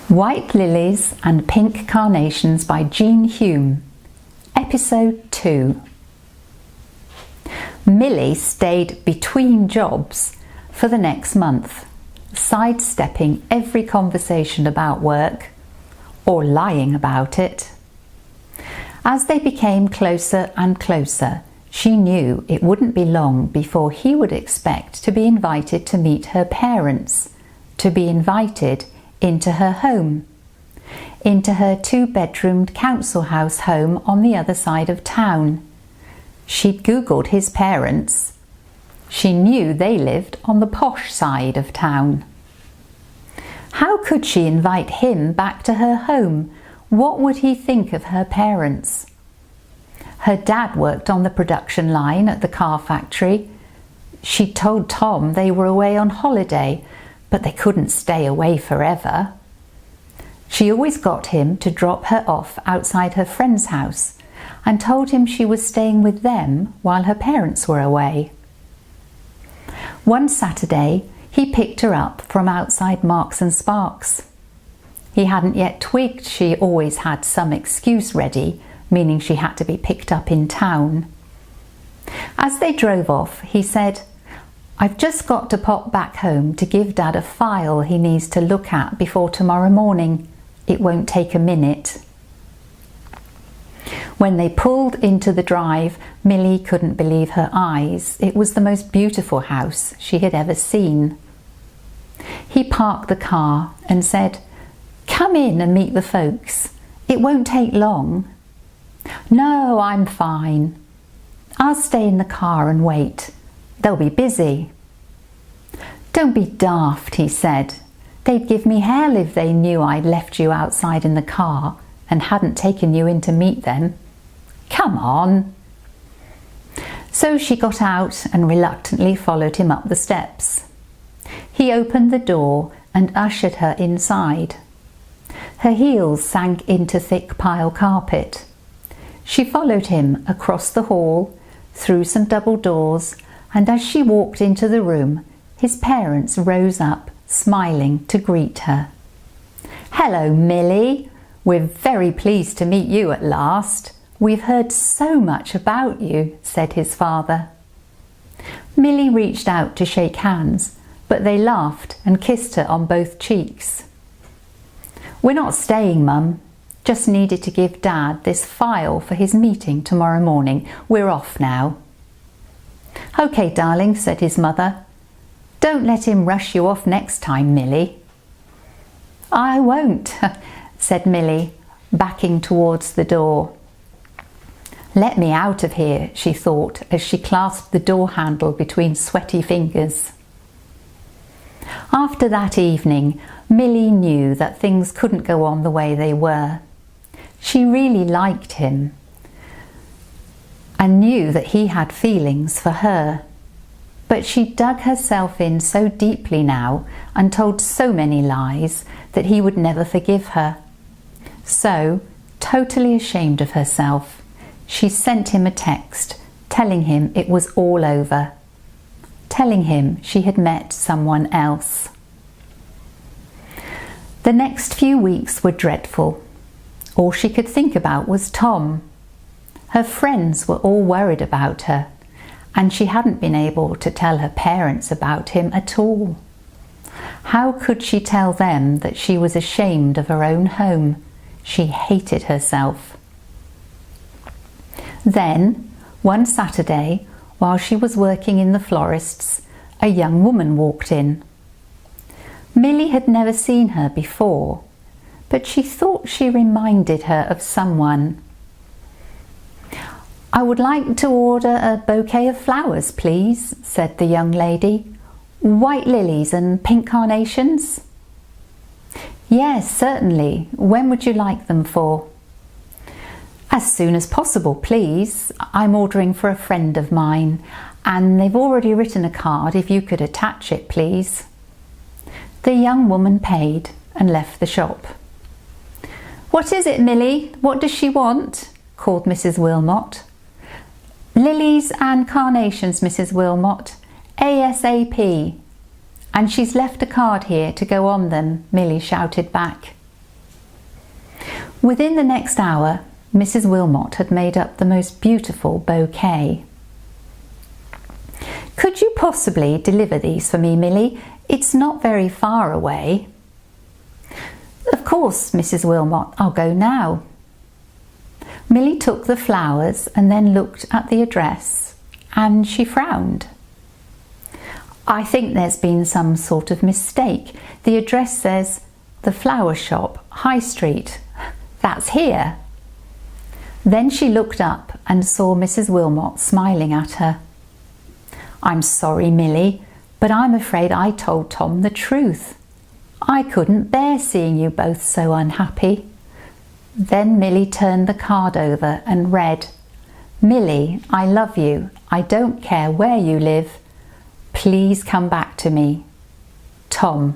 White Lilies and Pink Carnations by Jean Hume. Episode 2. Millie stayed between jobs for the next month, sidestepping every conversation about work, or lying about it. As they became closer and closer, she knew it wouldn't be long before he would expect to be invited to meet her parents, to be invited into her home, into her two-bedroomed council house home on the other side of town. She'd googled his parents. She knew they lived on the posh side of town. How could she invite him back to her home? What would he think of her parents? Her dad worked on the production line at the car factory. She'd told Tom they were away on holiday, but they couldn't stay away forever. She always got him to drop her off outside her friend's house and told him she was staying with them while her parents were away. One Saturday, he picked her up from outside Marks and Sparks. He hadn't yet twigged she always had some excuse ready, meaning she had to be picked up in town. As they drove off, he said, "I've just got to pop back home to give Dad a file he needs to look at before tomorrow morning. It won't take a minute." When they pulled into the drive, Millie couldn't believe her eyes. It was the most beautiful house she had ever seen. He parked the car and said, "Come in and meet the folks. It won't take long." "No, I'm fine. I'll stay in the car and wait. They'll be busy." "Don't be daft," he said. "They'd give me hell if they knew I'd left you outside in the car and hadn't taken you in to meet them. Come on." So she got out and reluctantly followed him up the steps. He opened the door and ushered her inside. Her heels sank into thick pile carpet. She followed him across the hall, through some double doors, and as she walked into the room, his parents rose up, smiling to greet her. "Hello, Millie. We're very pleased to meet you at last. We've heard so much about you," said his father. Millie reached out to shake hands, but they laughed and kissed her on both cheeks. "We're not staying, Mum. Just needed to give Dad this file for his meeting tomorrow morning. We're off now." "Okay, darling," said his mother. "Don't let him rush you off next time, Millie." "I won't," said Millie, backing towards the door. "Let me out of here," she thought as she clasped the door handle between sweaty fingers. After that evening, Millie knew that things couldn't go on the way they were. She really liked him and knew that he had feelings for her. But she dug herself in so deeply now and told so many lies that he would never forgive her. So, totally ashamed of herself, she sent him a text telling him it was all over, telling him she had met someone else. The next few weeks were dreadful. All she could think about was Tom. Her friends were all worried about her, and she hadn't been able to tell her parents about him at all. How could she tell them that she was ashamed of her own home? She hated herself. Then, one Saturday, while she was working in the florists, a young woman walked in. Millie had never seen her before, but she thought she reminded her of someone. "I would like to order a bouquet of flowers, please," said the young lady. "White lilies and pink carnations?" "Yes, certainly. When would you like them for?" "As soon as possible, please. I'm ordering for a friend of mine, and they've already written a card if you could attach it, please." The young woman paid and left the shop. "What is it, Millie? What does she want?" called Mrs. Wilmot. "Lilies and carnations, Mrs. Wilmot, ASAP. And she's left a card here to go on them," Millie shouted back. Within the next hour, Mrs. Wilmot had made up the most beautiful bouquet. "Could you possibly deliver these for me, Milly? It's not very far away." "Of course, Mrs. Wilmot, I'll go now." Milly took the flowers and then looked at the address, and she frowned. "I think there's been some sort of mistake. The address says the Flower Shop, High Street. That's here." Then she looked up and saw Mrs. Wilmot smiling at her. "I'm sorry, Milly, but I'm afraid I told Tom the truth. I couldn't bear seeing you both so unhappy." Then Milly turned the card over and read, "Milly, I love you. I don't care where you live. Please come back to me. Tom."